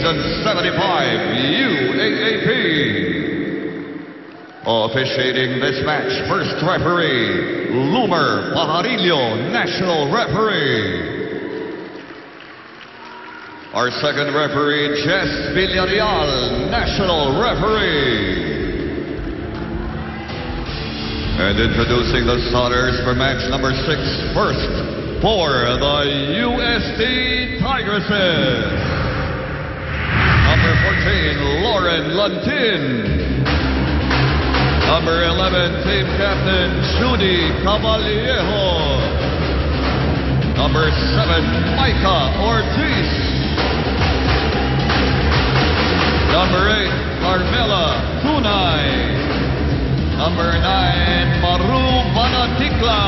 Season 75 UAAP. Officiating this match, first referee, Lumer Pajarillo, National Referee. Our second referee, Jess Villarreal, National Referee. And introducing the starters for match number 6, first for the UST Tigresses. Number 14, Lauren Luntin. Number 11, Team Captain Judy Cavallejo. Number 7, Micah Ortiz. Number 8, Carmela Tunay. Number 9, Maru Banatikla.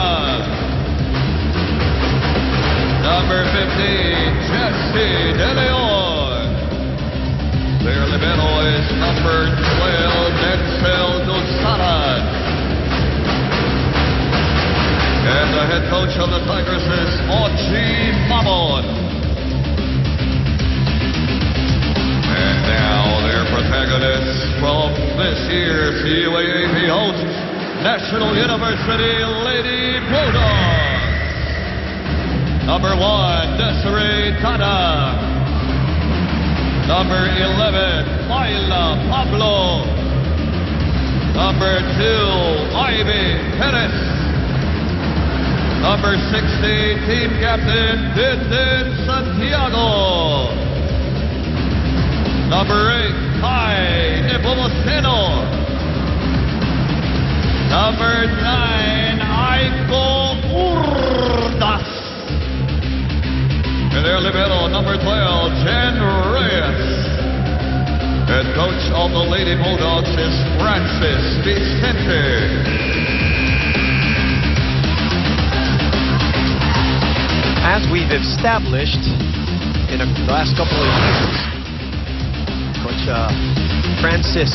Number 15, Jesse De Leon. Their libero is number 12, Denzel Dusaran. And the head coach of the Tigers is Ochi Mamon. And now their protagonists from this year's UAAP host, National University Lady Bulldogs. Number 1, Desiree Tada. Number 11, Myla Pablo. Number 2, Ivy Perez. Number 60, Team Captain Tintin Santiago. Number 8, Kai Nepomuceno. Number 9, Aiko Urdas. And their libero, number 12, Jen Reyes. Head coach of the Lady Bulldogs is Francis Vicente. As we've established in the last couple of years, Coach Francis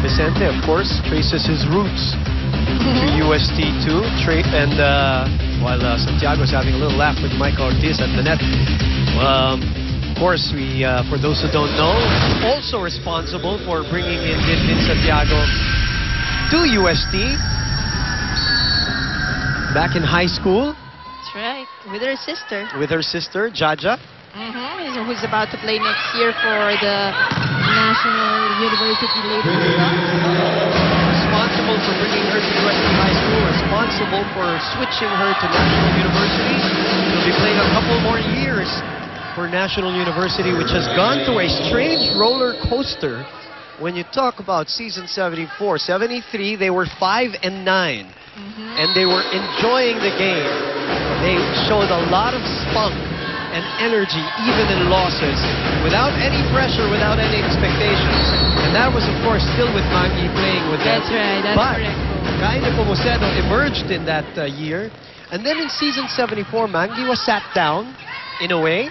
Vicente, of course, traces his roots to UST too. While Santiago's having a little laugh with Michael Ortiz at the net. Of course, we, for those who don't know, also responsible for bringing in Tintin Santiago to UST back in high school. That's right, with her sister. With her sister, Jaja. Who's about to play next year for the National University Lady Bulldogs. Responsible for bringing her to UST High School, responsible for switching her to National University. She'll be playing a couple more years for National University, which has gone through a strange roller coaster. When you talk about season 74, 73, they were 5-9, and they were enjoying the game. They showed a lot of spunk and energy, even in losses, without any pressure, without any expectations. And that was, of course, still with Mangi playing with them. That's right, that's correct. But Kai Nepomuceno emerged in that year. And then in season 74, Mangi was sat down, in a way.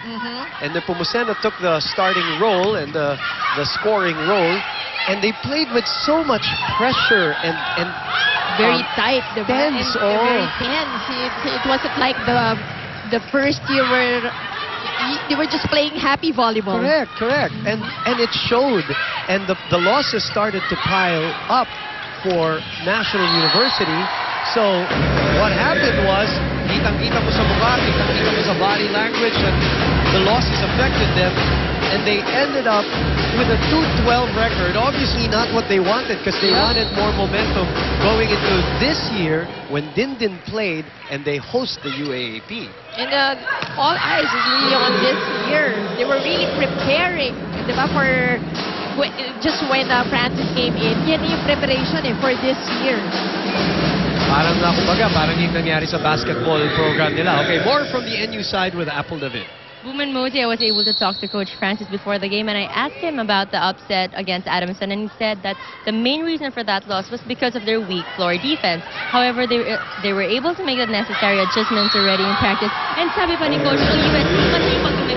And Nepomuceno took the starting role and the scoring role. And they played with so much pressure and very tight. Tense. Very tense. It wasn't like the first year where they were just playing happy volleyball. Correct. And it showed. And the losses started to pile up for National University. So what happened was, kitang-kita mo sa mukha, kitang-kita mo sa body language, and the losses affected them. And they ended up with a 2-12 record. Obviously not what they wanted, because they wanted more momentum going into this year when Dindin played and they host the UAAP. And all eyes is really on this year. They were really preparing, diba, for just when Francis came in. Yan yung preparation for this year. Parang yung nangyari sa basketball program nila. Okay, more from the NU side with Apple David. Buman Modi, I was able to talk to Coach Francis before the game, and I asked him about the upset against Adamson, and he said that the main reason for that loss was because of their weak floor defense. However, they were able to make the necessary adjustments already in practice. And sabi pa ni Coach, even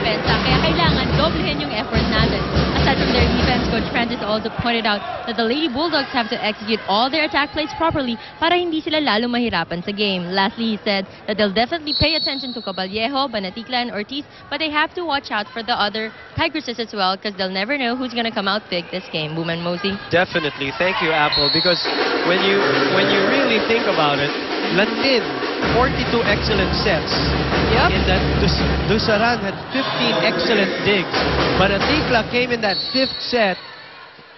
depensa. Kaya kailangan doblehin yung effort natin. Aside from their defense, Coach Francis also pointed out that the Lady Bulldogs have to execute all their attack plays properly para hindi sila lalo mahirapan sa game. Lastly, he said that they'll definitely pay attention to Caballejo, Banaticla, and Ortiz, but they have to watch out for the other Tigresses as well because they'll never know who's going to come out big this game. Boom and Mosey. Definitely. Thank you, Apple, because when you really think about it, Latin, 42 excellent sets. Yep. In that, Dusaran had 15 excellent digs. Banaticla came in that fifth set,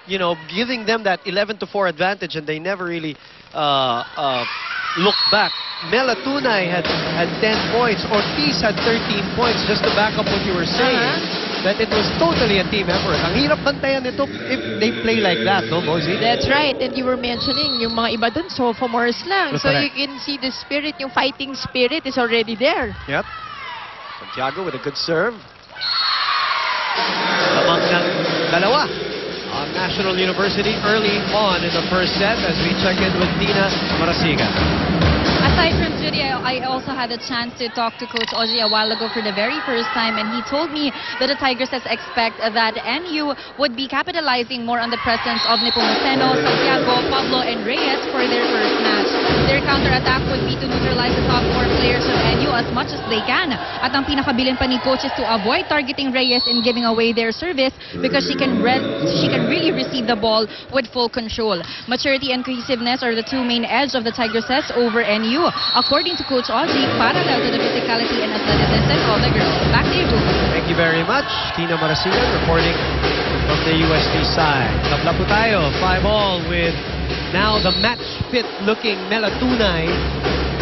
you know, giving them that 11-4 advantage, and they never really looked back. Melatunay had 10 points. Ortiz had 13 points, just to back up what you were saying. That it was totally a team effort. Ang hirap bantayan nito if they play like that, no, Mosey? That's right. And you were mentioning yung mga iba dun, sophomores lang. That's So correct. you can see the spirit, yung fighting spirit is already there. Yep. Santiago with a good serve. Lamang ng dalawa on National University early on in the first set as we check in with Tina Marasigan. Aside from Judy, I also had a chance to talk to Coach Oji a while ago for the very first time, and he told me that the Tigresses expect that NU would be capitalizing more on the presence of Nepomuceno, Santiago, Pablo, and Reyes for their first match. Their counterattack would be to neutralize the top 4 players of NU as much as they can. At ang pinakabilin pa ni Coach is to avoid targeting Reyes and giving away their service because she can really receive the ball with full control. Maturity and cohesiveness are the two main edge of the Tigresses over NU. According to Coach Oji, parallel to the physicality and athleticism of the girls. Back to you, Coach. Thank you very much. Tina Marasigan reporting from the UST side. Tabla po tayo, 5-all with now the match-fit looking Melatunay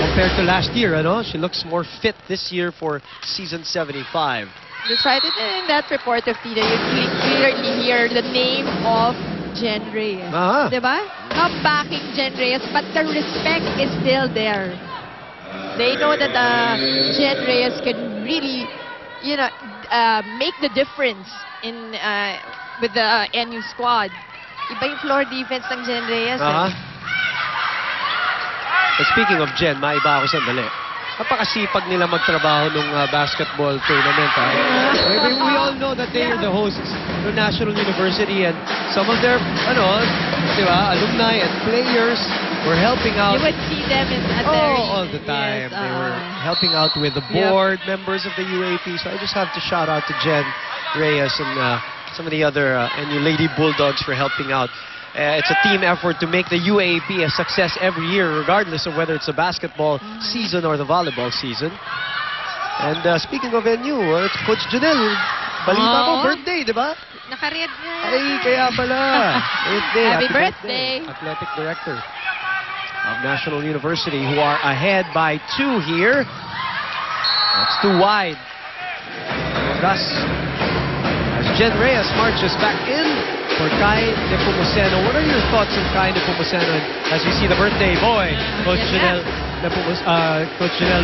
compared to last year, ano? She looks more fit this year for season 75. That's right. And in that report of Tina, you clearly hear the name of Jen Reyes. Diba? Not backing Jen Reyes, but the respect is still there. They know that Jen Reyes can really, you know, make the difference in with the NU squad. Iba yung floor defense ng Jen Reyes. But speaking of Jen, maiba ako sandali. Napakasipag nila magtrabaho ng basketball tournament. We all know that they are the hosts of National University, and some of their alumni and players were helping out. You would see them at their all the time. Yes, They were helping out with the board members of the UAP. So I just have to shout out to Jen Reyes and some of the other NU Lady Bulldogs for helping out. It's a team effort to make the UAAP a success every year, regardless of whether it's a basketball season or the volleyball season. And speaking of NU, it's Coach Janelle. Balita ko, birthday, di ba? Naka-red na. Ay, kaya pala. Birthday. Happy birthday. Athletic Director of National University, who are ahead by 2 here. That's too wide. Thus, as Jen Reyes marches back in for Kai Nepomuceno. What are your thoughts on Kai Nepomuceno? And as we see the birthday boy, Coach Janelle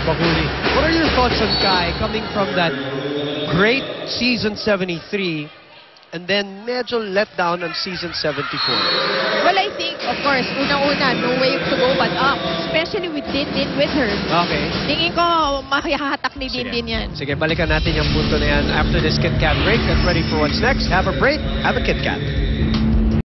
Bahuli. What are your thoughts on Kai coming from that great season 73 and then medyo let down on season 74? Well, I think, of course, una-una, no way to go but up. Especially with Din with her. Okay. Tingin ko, mahihahatak ni Din yan. Sige, balikan natin yung punto na yan after this Kit Kat break. Get ready for what's next. Have a break. Have a Kit Kat.